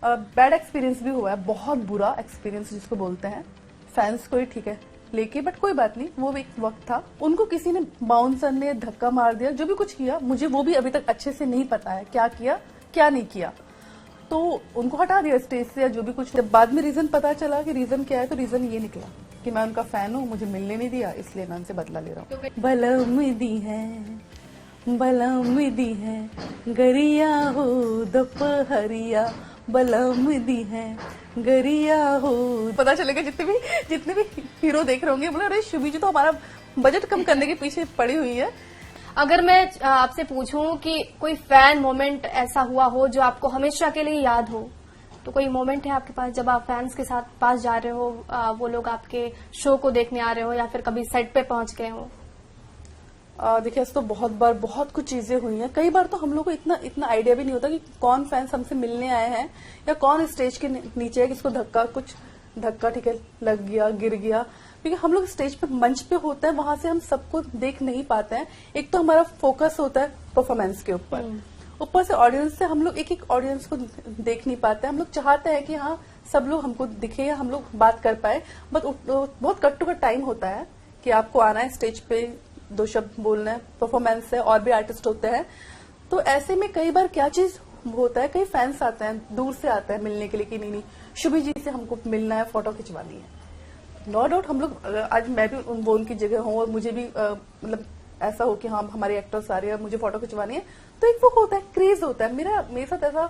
Bad experience भी हुआ है, बहुत बुरा एक्सपीरियंस जिसको बोलते हैं। फैंस को ही ठीक है लेके, बट कोई बात नहीं, वो एक वक्त था। उनको किसी ने बाउंसर ने धक्का मार दिया, जो भी कुछ किया मुझे वो भी अभी तक अच्छे से नहीं पता है क्या किया क्या नहीं किया। तो उनको हटा दिया स्टेज से या जो भी कुछ। जब बाद में रीजन पता चला कि रीजन क्या है, तो रीजन ये निकला कि मैं उनका फैन हूँ, मुझे मिलने नहीं दिया, इसलिए मैं उनसे बदला ले रहा हूँ। भला उम्मीदी है गरिया हो दोपहरिया, भला उम्मीदी है गरिया हो। पता चलेगा जितने भी हीरो देख रहे होंगे, बोले अरे शुभी जी तो हमारा बजट कम करने के पीछे पड़ी हुई है। अगर मैं आपसे पूछूं कि कोई फैन मोमेंट ऐसा हुआ हो जो आपको हमेशा के लिए याद हो, तो कोई मोमेंट है आपके पास जब आप फैंस के साथ पास जा रहे हो, वो लोग आपके शो को देखने आ रहे हो या फिर कभी सेट पे पहुंच गए हो? देखिए ऐसे तो बहुत बार बहुत कुछ चीजें हुई हैं। कई बार तो हम लोग को इतना आइडिया भी नहीं होता कि कौन फैंस हमसे मिलने आए हैं या कौन स्टेज के नीचे है, किसको धक्का ठीक है लग गया, गिर गया। क्योंकि हम लोग स्टेज पे मंच पे होते हैं, वहां से हम सबको देख नहीं पाते हैं। एक तो हमारा फोकस होता है परफॉर्मेंस के ऊपर से ऑडियंस से हम लोग एक ऑडियंस को देख नहीं पाते हैं। हम लोग चाहते हैं कि हाँ सब लोग हमको दिखे या हम लोग बात कर पाए, बट बहुत कट टू कट टाइम होता है कि आपको आना है स्टेज पे, 2 शब्द बोलना है, परफॉर्मेंस है, और भी आर्टिस्ट होते हैं। तो ऐसे में कई बार क्या चीज होता है, कई फैंस आते हैं, दूर से आते हैं मिलने के लिए कि नहीं शुभी जी से हमको मिलना है, फोटो खिंचवानी है। नो डाउट हम लोग, आज मैं भी वो उनकी जगह हूँ और मुझे भी मतलब ऐसा हो कि हाँ हमारे एक्टर्स आ रहे हैं, मुझे फोटो खिंचवानी है, तो एक वो होता है, क्रेज होता है। मेरे साथ ऐसा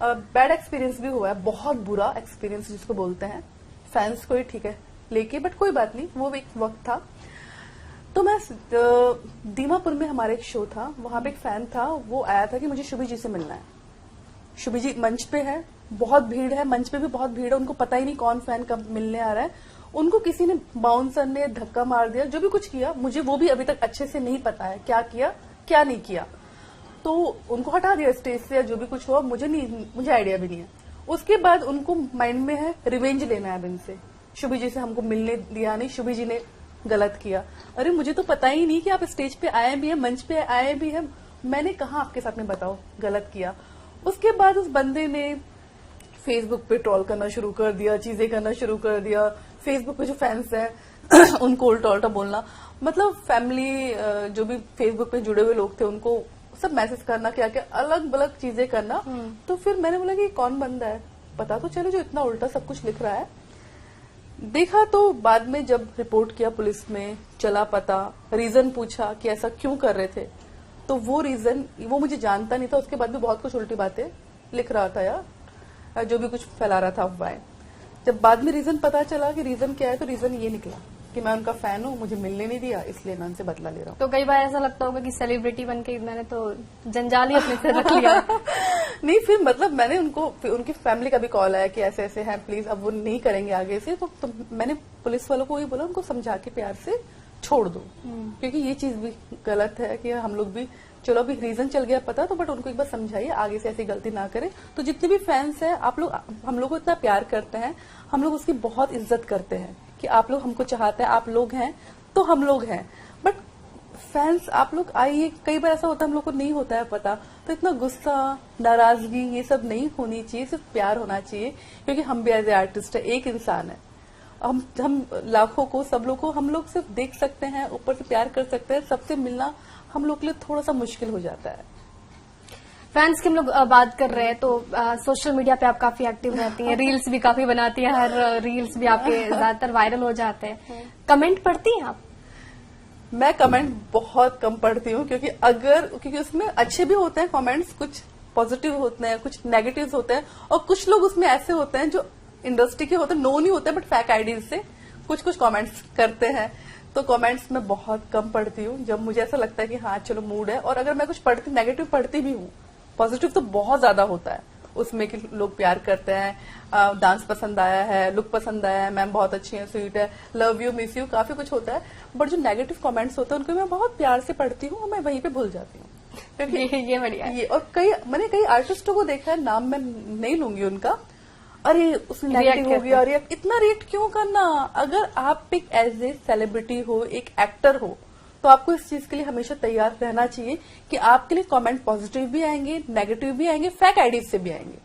बैड एक्सपीरियंस भी हुआ है, बहुत बुरा एक्सपीरियंस जिसको बोलते हैं। फैंस को ही ठीक है लेके, बट कोई बात नहीं, वो एक वक्त था। तो मैं दीमापुर में हमारा एक शो था, वहां पे एक फैन था, वो आया था कि मुझे शुभी जी से मिलना है। शुभी जी मंच पे है, बहुत भीड़ है, मंच पे भी बहुत भीड़ है, उनको पता ही नहीं कौन फैन कब मिलने आ रहा है। उनको किसी ने बाउंसर ने धक्का मार दिया, जो भी कुछ किया मुझे वो भी अभी तक अच्छे से नहीं पता है क्या किया क्या नहीं किया। तो उनको हटा दिया स्टेज से या जो भी कुछ हुआ, मुझे आइडिया भी नहीं है। उसके बाद उनको माइंड में है रिवेंज लेना है अब इनसे, शुभी जी से हमको मिलने दिया नहीं, शुभी जी ने गलत किया। अरे मुझे तो पता ही नहीं कि आप स्टेज पे आए भी हैं, मंच पे आए भी हैं, मैंने कहा आपके साथ में बताओ गलत किया। उसके बाद उस बंदे ने फेसबुक पे ट्रोल करना शुरू कर दिया, चीजें करना शुरू कर दिया। फेसबुक पे जो फैंस हैं उनको उल्टा उल्टा बोलना, मतलब फैमिली जो भी फेसबुक पे जुड़े हुए लोग थे उनको सब मैसेज करना, क्या क्या अलग अलग चीजें करना। तो फिर मैंने बोला कि कौन बंदा है, पता तो चले जो इतना उल्टा सब कुछ लिख रहा है। देखा तो बाद में जब रिपोर्ट किया पुलिस में, चला पता, रीजन पूछा कि ऐसा क्यों कर रहे थे, तो वो रीजन वो मुझे जानता नहीं था। उसके बाद भी बहुत कुछ उल्टी बातें लिख रहा था या जो भी कुछ फैला रहा था अफवाहें। जब बाद में रीजन पता चला कि रीजन क्या है, तो रीजन ये निकला कि मैं उनका फैन हूँ, मुझे मिलने नहीं दिया, इसलिए मैं उनसे बदला ले रहा हूँ। तो कई बार ऐसा लगता होगा कि सेलिब्रिटी बनके मैंने तो जंजाल ही अपने से रख लिया। नहीं, फिर मतलब मैंने उनकी फैमिली का भी कॉल आया कि ऐसे ऐसे हैं, प्लीज अब वो नहीं करेंगे आगे से। तो मैंने पुलिस वालों को ये बोला, उनको समझा के प्यार से छोड़ दो, क्योंकि ये चीज भी गलत है कि हम लोग भी, चलो अभी रीजन चल गया पता, तो बट उनको एक बार समझाइए आगे से ऐसी गलती ना करें। तो जितने भी फैंस हैं, आप लोग हम लोग को इतना प्यार करते हैं, हम लोग उसकी बहुत इज्जत करते हैं कि आप लोग हमको चाहते हैं, आप लोग हैं तो हम लोग हैं। बट फैंस आप लोग आइए, कई बार ऐसा होता है हम लोग को नहीं होता है पता, तो इतना गुस्सा नाराजगी ये सब नहीं होनी चाहिए, सिर्फ प्यार होना चाहिए। क्योंकि हम भी एज ए आर्टिस्ट है, एक इंसान है, हम लाखों को, सब लोग को हम लोग सिर्फ देख सकते हैं, ऊपर से प्यार कर सकते हैं। सबसे मिलना हम लोग के लिए थोड़ा सा मुश्किल हो जाता है। फैंस की हम लोग बात कर रहे हैं तो सोशल मीडिया पे आप काफी एक्टिव रहती हैं, रील्स भी काफी बनाती हैं, हर रील्स भी आपके ज्यादातर वायरल हो जाते हैं। कमेंट पढ़ती हैं आप? मैं कमेंट बहुत कम पढ़ती हूँ, क्योंकि उसमें अच्छे भी होते हैं कमेंट्स, कुछ पॉजिटिव होते हैं, कुछ नेगेटिव होते हैं, और कुछ लोग उसमें ऐसे होते हैं जो इंडस्ट्री के होते हैं, नो नहीं होते हैं, बट फेक आईडीज से कुछ कमेंट्स करते हैं। तो कमेंट्स मैं बहुत कम पढ़ती हूँ जब मुझे ऐसा लगता है कि हाँ चलो मूड है। और अगर मैं कुछ पढ़ती, नेगेटिव पढ़ती भी हूँ, पॉजिटिव तो बहुत ज्यादा होता है उसमें कि लोग प्यार करते हैं, डांस पसंद आया है, लुक पसंद आया है, मैम बहुत अच्छी है, स्वीट है, लव यू, मिस यू, काफी कुछ होता है। बट जो नेगेटिव कमेंट्स होते हैं उनको मैं बहुत प्यार से पढ़ती हूँ और मैं वहीं पे भूल जाती हूँ। ये बढ़िया है। और मैंने कई आर्टिस्टों को देखा है, नाम मैं नहीं लूंगी उनका, अरे उसने नेगेटिव हो गया, रिएक्ट, इतना रिएक्ट क्यों करना। अगर आप एक एज ए सेलिब्रिटी हो, एक एक्टर हो, तो आपको इस चीज के लिए हमेशा तैयार रहना चाहिए कि आपके लिए कमेंट पॉजिटिव भी आएंगे, नेगेटिव भी आएंगे, फेक आईडीज से भी आएंगे।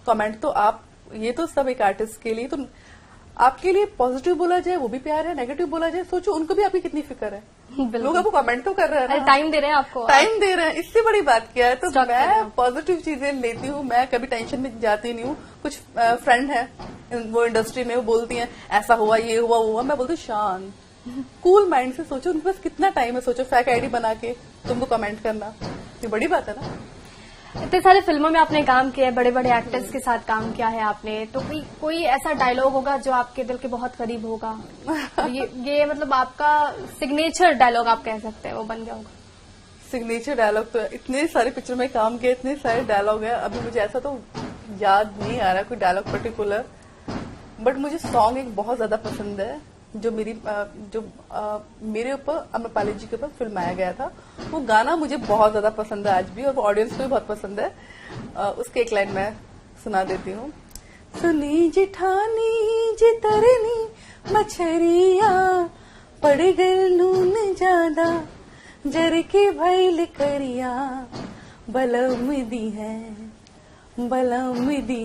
कमेंट तो आप, ये तो सब एक आर्टिस्ट के लिए, तो आपके लिए पॉजिटिव बोला जाए वो भी प्यार है, नेगेटिव बोला जाए सोचो उनको भी आपकी कितनी फिक्र है। लोग आपको कमेंट तो कर रहे हैं, टाइम दे रहे हैं आपको, टाइम दे रहे हैं, इससे बड़ी बात क्या है। तो Stop कर रहे मैं हो। पॉजिटिव चीजें लेती हूँ, मैं कभी टेंशन में जाती नहीं हूँ। कुछ फ्रेंड है वो इंडस्ट्री में, वो बोलती हैं ऐसा हुआ, ये हुआ, वो हुआ, मैं बोलती हूँ शांत कूल माइंड से सोचो, उनके पास कितना टाइम है, सोचो फेक आईडी बना के तुमको कमेंट करना, ये बड़ी बात है ना। इतने सारे फिल्मों में आपने काम किया है, बड़े बड़े एक्टर्स के साथ काम किया है आपने, तो कोई ऐसा डायलॉग होगा जो आपके दिल के बहुत करीब होगा? ये मतलब आपका सिग्नेचर डायलॉग आप कह सकते हैं, वो बन गया होगा। सिग्नेचर डायलॉग तो इतने सारे पिक्चर में काम किया, इतने सारे डायलॉग है, अभी मुझे ऐसा तो याद नहीं आ रहा कोई डायलॉग पर्टिकुलर, बट मुझे सॉन्ग एक बहुत ज्यादा पसंद है जो मेरे ऊपर अम्रपाली जी के ऊपर फिल्माया गया था। वो गाना मुझे बहुत ज्यादा पसंद है आज भी, और ऑडियंस को भी बहुत पसंद है। उसके एक लाइन मैं सुना देती हूँ। सुनी जिठानी जितरनी मछरिया पड़ गए नून ज्यादा जर के भैल करिया बलम दी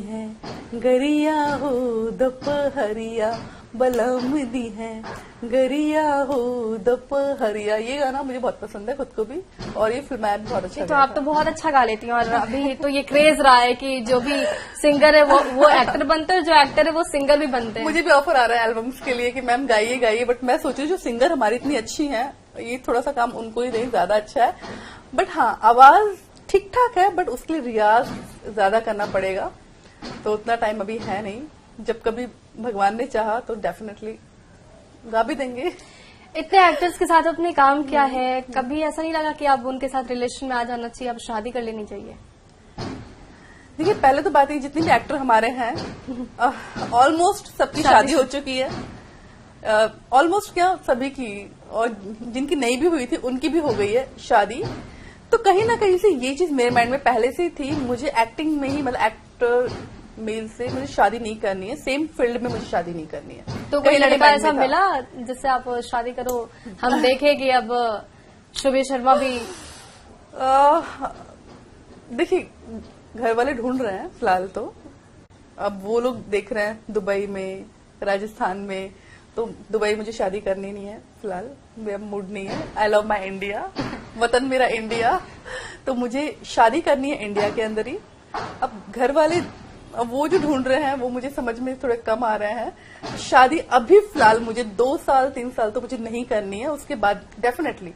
है गरिया हो दोपहरिया बलम दी है गरिया हो दोपहरिया। ये गाना मुझे बहुत पसंद है खुद को भी, और ये फिल्माया भी बहुत अच्छा। तो आप तो बहुत अच्छा गा लेती हैं, और अभी तो ये क्रेज रहा है कि जो भी सिंगर है वो एक्टर बनते हैं, जो एक्टर है वो सिंगर भी बनते हैं। मुझे भी ऑफर आ रहा है एल्बम्स के लिए कि मैम गाइए, बट मैं सोच रही हूँ जो सिंगर हमारी इतनी अच्छी है, ये थोड़ा सा काम उनको ही नहीं, ज्यादा अच्छा है। बट हाँ, आवाज ठीक ठाक है, बट उसके लिए रियाज ज्यादा करना पड़ेगा, तो उतना टाइम अभी है नहीं। जब कभी भगवान ने चाहा तो डेफिनेटली गा भी देंगे। इतने एक्टर्स के साथ आपने काम किया है, कभी ऐसा नहीं लगा कि अब उनके साथ रिलेशन में आ जाना चाहिए, अब शादी कर लेनी चाहिए? देखिए, पहले तो बात है जितने भी एक्टर हमारे हैं ऑलमोस्ट सबकी शादी हो चुकी है, ऑलमोस्ट क्या सभी की, और जिनकी नहीं भी हुई थी उनकी भी हो गई है शादी। तो कहीं ना कहीं से ये चीज मेरे माइंड में पहले से थी, मुझे एक्टिंग में ही, मतलब एक्टर मेल से मुझे शादी नहीं करनी है, सेम फील्ड में मुझे शादी नहीं करनी है। तो कोई लड़का ऐसा मिला जिससे आप शादी करो? हम देखें कि अब शुभी शर्मा भी, देखिए घर वाले ढूंढ रहे हैं फिलहाल, तो अब वो लोग देख रहे हैं दुबई में, राजस्थान में, तो दुबई मुझे शादी करनी नहीं है फिलहाल, मेरा मूड नहीं है। आई लव माई इंडिया, वतन मेरा इंडिया, तो मुझे शादी करनी है इंडिया के अंदर ही। अब घर वाले अब वो जो ढूंढ रहे हैं वो मुझे समझ में थोड़े कम आ रहे हैं। शादी अभी फिलहाल मुझे 2 साल 3 साल तो मुझे नहीं करनी है, उसके बाद डेफिनेटली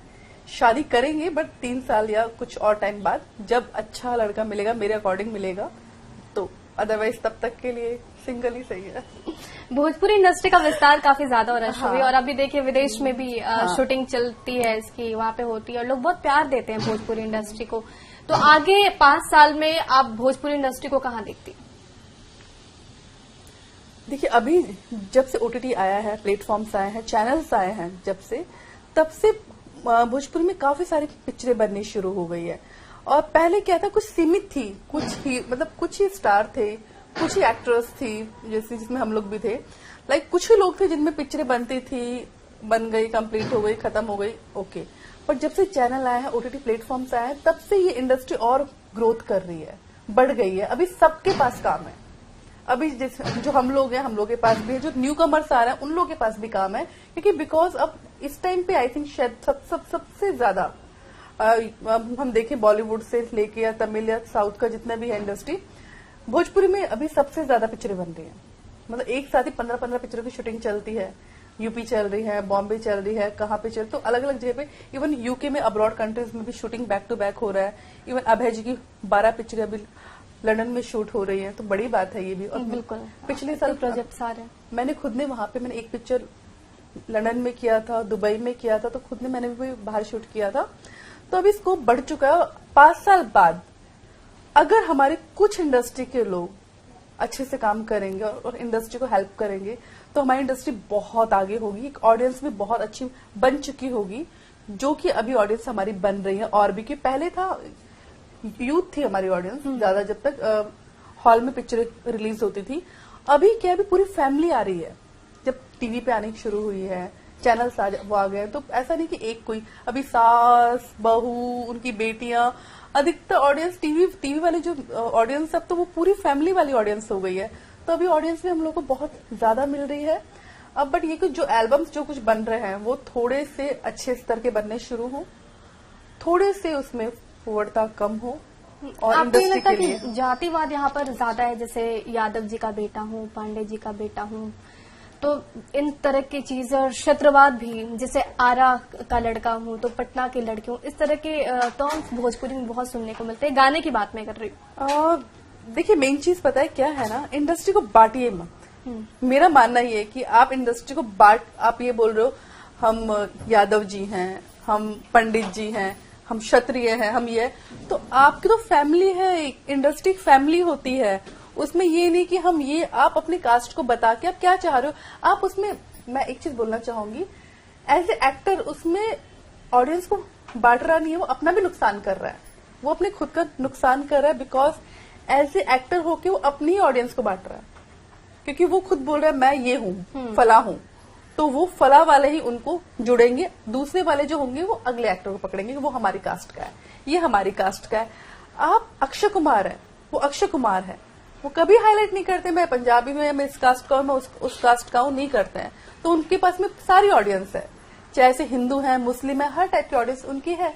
शादी करेंगे, बट 3 साल या कुछ और टाइम बाद जब अच्छा लड़का मिलेगा, मेरे अकॉर्डिंग मिलेगा, तो अदरवाइज तब तक के लिए सिंगल ही सही है। भोजपुरी इंडस्ट्री का विस्तार काफी ज्यादा हो रहा है शुभी, और अभी देखिए विदेश में भी शूटिंग चलती है इसकी, वहां पे होती है, और लोग बहुत प्यार देते हैं भोजपुरी इंडस्ट्री को। तो आगे 5 साल में आप भोजपुरी इंडस्ट्री को कहाँ देखती हैं? देखिए, अभी जब से ओटीटी आया है, प्लेटफॉर्म्स आए हैं, चैनल्स आए हैं, तब से भोजपुरी में काफी सारी पिक्चरें बननी शुरू हो गई है। और पहले क्या था, कुछ सीमित थी, कुछ ही स्टार थे, कुछ ही एक्ट्रेस थी, जैसे जिसमें हम लोग भी थे, कुछ ही लोग थे जिनमें पिक्चरें बनती थी, बन गई, कंप्लीट हो गई, खत्म हो गई, ओके। पर जब से चैनल आए हैं, ओटीटी प्लेटफॉर्म्स आए हैं, तब से ये इंडस्ट्री और ग्रोथ कर रही है, बढ़ गई है। अभी सबके पास काम है, अभी जो हम लोग हैं, हम लोग के पास भी है, जो न्यू कमर्स आ रहे हैं उन लोगों के पास भी काम है, क्योंकि बिकॉज अब इस टाइम पे आई थिंक शायद सबसे ज्यादा हम देखें बॉलीवुड से लेके या तमिल या साउथ का जितना भी है इंडस्ट्री, भोजपुरी में अभी सबसे ज्यादा पिक्चरें बन रही हैं। मतलब एक साथ ही 15-15 पिक्चरों की शूटिंग चलती है, यूपी चल रही है, बॉम्बे चल रही है, कहाँ पे चल, तो अलग अलग जगह पे, इवन यूके में, अब्रॉड कंट्रीज में भी शूटिंग बैक टू बैक हो रहा है। इवन अभय जी की 12 पिक्चरें अभी लंदन में शूट हो रही है, तो बड़ी बात है ये भी। और बिल्कुल, पिछले साल प्रोजेक्ट सारे मैंने खुद ने वहां पे, मैंने एक पिक्चर लंदन में किया था, दुबई में किया था, तो खुद ने मैंने भी बाहर शूट किया था। तो अभी स्कोप बढ़ चुका है। 5 साल बाद अगर हमारे कुछ इंडस्ट्री के लोग अच्छे से काम करेंगे और इंडस्ट्री को हेल्प करेंगे, तो हमारी इंडस्ट्री बहुत आगे होगी, एक ऑडियंस भी बहुत अच्छी बन चुकी होगी, जो कि अभी ऑडियंस हमारी बन रही है। और भी कि पहले था, यूथ थी हमारी ऑडियंस ज्यादा, जब तक हॉल में पिक्चर रिलीज होती थी। अभी क्या, अभी पूरी फैमिली आ रही है, जब टीवी पे आने शुरू हुई है, चैनल्स वो आ गए, तो ऐसा नहीं कि एक कोई, अभी सास बहू, उनकी बेटियां, अधिकतर ऑडियंस टीवी वाली जो ऑडियंस, अब तो वो पूरी फैमिली वाली ऑडियंस हो गई है। तो अभी ऑडियंस भी हम लोग को बहुत ज्यादा मिल रही है। अब बट ये कुछ जो एल्बम्स जो कुछ बन रहे हैं वो थोड़े से अच्छे स्तर के बनने शुरू हो, थोड़े से उसमें फुवरता कम हो। और आपको ये इंडस्ट्री लगता के है लिए कि जातिवाद यहाँ पर ज्यादा है, जैसे यादव जी का बेटा हूँ, पांडे जी का बेटा हूँ, तो इन तरह की चीजें, और क्षेत्रवाद भी, जैसे आरा का लड़का हूँ तो पटना की लड़की हूँ, इस तरह के टर्म्स भोजपुरी में बहुत सुनने को मिलते हैं। गाने की बात मैं कर रही हूँ। देखिए मेन चीज पता है क्या है ना, इंडस्ट्री को बांटिए मत। मेरा मानना ये है कि आप इंडस्ट्री को आप ये बोल रहे हो हम यादव जी हैं, हम पंडित जी हैं, हम क्षत्रिय हैं, हम ये, तो आपकी तो फैमिली है, इंडस्ट्री फैमिली होती है। उसमें ये नहीं कि हम ये, आप अपने कास्ट को बता के आप क्या चाह रहे हो। आप उसमें, मैं एक चीज बोलना चाहूंगी, एज ए एक्टर उसमें ऑडियंस को बांट रहा नहीं है, वो अपना भी नुकसान कर रहा है, वो अपने खुद का नुकसान कर रहा है। बिकॉज एज ए एक्टर होके वो अपनी ही ऑडियंस को बांट रहा है, क्योंकि वो खुद बोल रहा है मैं ये हूँ, फला हूँ, तो वो फला वाले ही उनको जुड़ेंगे, दूसरे वाले जो होंगे वो अगले एक्टर को पकड़ेंगे कि वो हमारी कास्ट का है, ये हमारी कास्ट का है। आप अक्षय कुमार है, वो अक्षय कुमार है, वो कभी हाईलाइट नहीं करते मैं पंजाबी में, मैं इस कास्ट का हूं, मैं उस कास्ट का हूं, नहीं करते हैं। तो उनके पास में सारी ऑडियंस है, चाहे से हिंदू है, मुस्लिम है, हर टाइप की ऑडियंस उनकी है।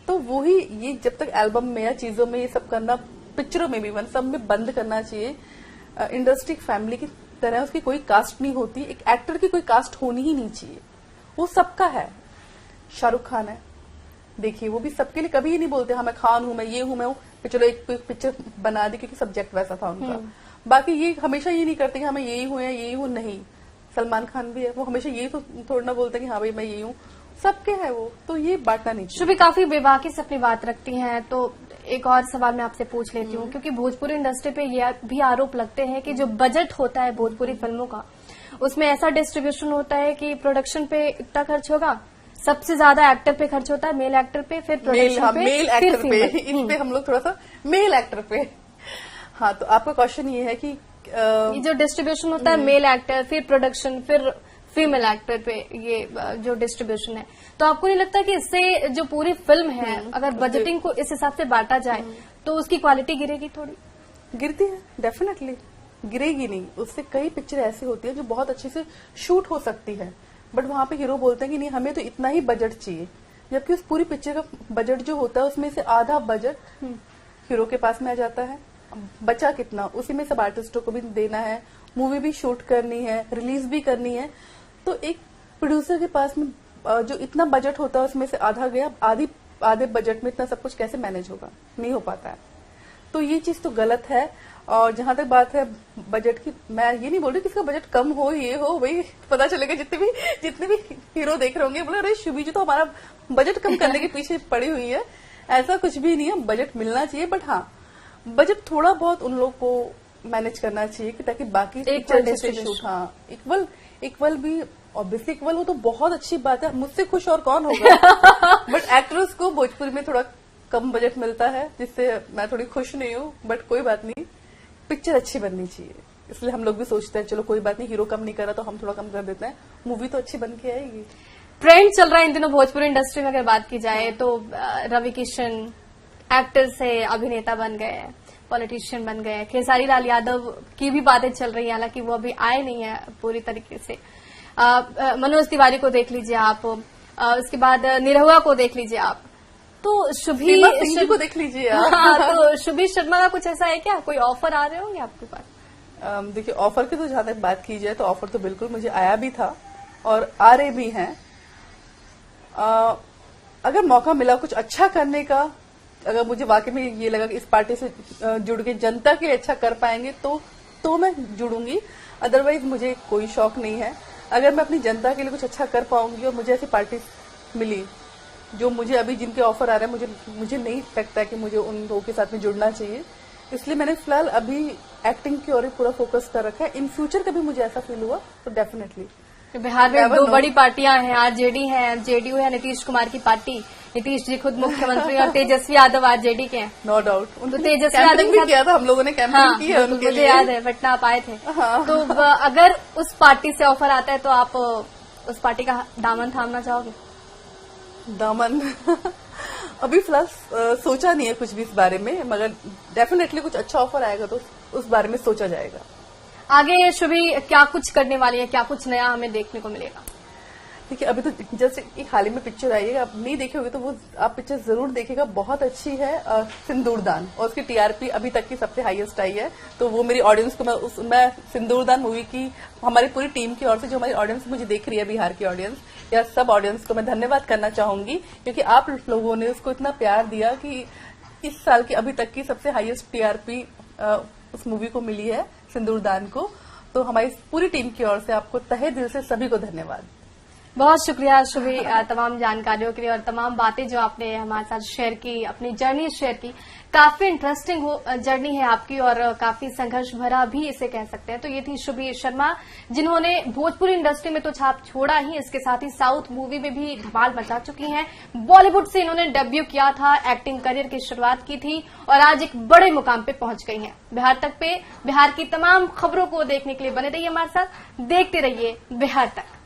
तो वही ये जब तक एल्बम में या चीजों में ये सब करना, पिक्चरों में भी सब में बंद करना चाहिए। इंडस्ट्री फैमिली की तरह उसकी कोई कास्ट नहीं होती, एक एक्टर की कोई कास्ट होनी ही नहीं चाहिए, वो सबका है। शाहरुख खान है, देखिए वो भी सबके लिए, कभी ये नहीं बोलते हाँ मैं खान हूं, मैं ये हूं, मैं हूं, चलो एक पिक्चर बना दी क्योंकि सब्जेक्ट वैसा था उनका। बाकी ये हमेशा ये नहीं करते कि हाँ मैं यही हूं या यही हूं, नहीं। सलमान खान भी है, वो हमेशा यही तो थोड़ा ना बोलते कि हाँ भाई मैं यही हूँ, सबके है वो, तो ये बांटना नहीं चाहिए। शुभी काफी बेबाकी से अपनी बात रखती हैं, तो एक और सवाल मैं आपसे पूछ लेती हूँ, क्योंकि भोजपुरी इंडस्ट्री पे ये भी आरोप लगते हैं कि जो बजट होता है भोजपुरी फिल्मों का, उसमें ऐसा डिस्ट्रीब्यूशन होता है कि प्रोडक्शन पे इतना खर्च होगा, सबसे ज्यादा एक्टर पे खर्च होता है, मेल एक्टर पे, फिर प्रोडक्शन पे, मेल फिर एक्टर पे, इस पे हम लोग थोड़ा सा मेल एक्टर पे। हाँ, तो आपका क्वेश्चन ये है कि ये जो डिस्ट्रीब्यूशन होता है मेल एक्टर, फिर प्रोडक्शन, फिर फीमेल एक्टर पे, ये जो डिस्ट्रीब्यूशन है, तो आपको नहीं लगता कि इससे जो पूरी फिल्म है, अगर बजटिंग को इस हिसाब से बांटा जाए तो उसकी क्वालिटी गिरेगी? थोड़ी गिरती है, डेफिनेटली गिरेगी नहीं। उससे कई पिक्चर ऐसी होती है जो बहुत अच्छे से शूट हो सकती है, बट वहां पे हीरो बोलते हैं कि नहीं हमें तो इतना ही बजट चाहिए, जबकि उस पूरी पिक्चर का बजट जो होता है उसमें से आधा बजट हीरो के पास में आ जाता है। बचा कितना, उसी में सब आर्टिस्टों को भी देना है, मूवी भी शूट करनी है, रिलीज भी करनी है। तो एक प्रोड्यूसर के पास में जो इतना बजट होता है उसमें से आधा गया, आधे बजट में इतना सब कुछ कैसे मैनेज होगा, नहीं हो पाता है। तो ये चीज तो गलत है। और जहां तक बात है बजट की, मैं ये नहीं बोल रही कि इसका बजट कम हो, ये हो, भाई पता चलेगा जितने भी हीरो देख रहे होंगे बोले अरे शुभी जी तो हमारा बजट कम करने के पीछे पड़ी हुई है। ऐसा कुछ भी नहीं है, बजट मिलना चाहिए, बट हाँ बजट थोड़ा बहुत उन लोग को मैनेज करना चाहिए कि ताकि बाकी शूट, हाँ इक्वल भी, ऑब्वियसली इक्वल हो तो बहुत अच्छी बात है, मुझसे खुश और कौन होगा। बट एक्ट्रेस को भोजपुरी में थोड़ा कम बजट मिलता है, जिससे मैं थोड़ी खुश नहीं हूँ, बट कोई बात नहीं, पिक्चर अच्छी बननी चाहिए। इसलिए हम लोग भी सोचते हैं चलो कोई बात नहीं, हीरो कम नहीं कर रहा तो हम थोड़ा कम कर देते हैं, मूवी तो अच्छी बन के आएगी। ट्रेंड चल रहा है इन दिनों भोजपुरी इंडस्ट्री में, अगर बात की जाए तो रवि किशन एक्टर से अभिनेता बन गए, पॉलिटिशियन बन गए, खेसारी लाल यादव की भी बातें चल रही है, हालांकि वो अभी आए नहीं है पूरी तरीके से। मनोज तिवारी को देख लीजिए आप, उसके बाद निरहुआ को देख लीजिए आप, तो शुभी को देख लीजिए आप। हाँ, तो शुभी शर्मा का कुछ ऐसा है क्या, कोई ऑफर आ रहे होंगे आपके पास? देखिए ऑफर की तो जहां तक बात की जाए तो ऑफर तो बिल्कुल मुझे आया भी था और आ रहे भी हैं। अगर मौका मिला कुछ अच्छा करने का, अगर मुझे वाकई में ये लगा कि इस पार्टी से जुड़ के जनता के लिए अच्छा कर पाएंगे तो मैं जुड़ूंगी, अदरवाइज मुझे कोई शौक नहीं है। अगर मैं अपनी जनता के लिए कुछ अच्छा कर पाऊंगी और मुझे ऐसी पार्टी मिली जो मुझे अभी जिनके ऑफर आ रहे हैं, मुझे नहीं लगता है कि मुझे उन लोगों के साथ में जुड़ना चाहिए, इसलिए मैंने फिलहाल अभी एक्टिंग की ओर ही पूरा फोकस कर रखा है। इन फ्यूचर कभी मुझे ऐसा फील हुआ तो डेफिनेटली। बिहार में दो बड़ी पार्टियां हैं, आरजेडी है, जेडीयू है, नीतीश कुमार की पार्टी, नीतीश जी खुद मुख्यमंत्री और तेजस्वी यादव आरजेडी के हैं। नो डाउट, तो तेजस्वी यादव भी किया था, हम लोगों ने कैंपेन किया उनके लिए, मुझे याद है, पटना आप आए थे। हाँ। तो अगर उस पार्टी से ऑफर आता है तो आप उस पार्टी का दामन थामना चाहोगे? दामन अभी फिलहाल सोचा नहीं है कुछ भी इस बारे में, मगर डेफिनेटली कुछ अच्छा ऑफर आएगा तो उस बारे में सोचा जाएगा। आगे शुभी क्या कुछ करने वाली है, क्या कुछ नया हमें देखने को मिलेगा? देखिए अभी तो जस्ट एक हाल ही में पिक्चर आई है, आप नहीं देखे होगे तो वो आप पिक्चर जरूर देखिएगा, बहुत अच्छी है, सिंदूरदान, और उसकी टीआरपी अभी तक की सबसे हाईएस्ट आई है। तो वो मेरी ऑडियंस को मैं सिंदूरदान मूवी की हमारी पूरी टीम की ओर से, जो हमारी ऑडियंस मुझे देख रही है, बिहार की ऑडियंस या सब ऑडियंस को मैं धन्यवाद करना चाहूंगी, क्योंकि आप लोगों ने उसको इतना प्यार दिया कि इस साल की अभी तक की सबसे हाईएस्ट टीआरपी उस मूवी को मिली है, सिंदूरदान को। तो हमारी पूरी टीम की ओर से आपको तहे दिल से सभी को धन्यवाद। बहुत शुक्रिया शुभी, तमाम जानकारियों के लिए और तमाम बातें जो आपने हमारे साथ शेयर की, अपनी जर्नी शेयर की। काफी इंटरेस्टिंग जर्नी है आपकी और काफी संघर्ष भरा भी इसे कह सकते हैं। तो ये थी शुभी शर्मा, जिन्होंने भोजपुरी इंडस्ट्री में तो छाप छोड़ा ही, इसके साथ ही साउथ मूवी में भी धमाल मचा चुकी हैं। बॉलीवुड से इन्होंने डेब्यू किया था, एक्टिंग करियर की शुरुआत की थी और आज एक बड़े मुकाम पे पहुंच गई हैं। बिहार तक पे बिहार की तमाम खबरों को देखने के लिए बने रहिए हमारे साथ, देखते रहिए बिहार तक।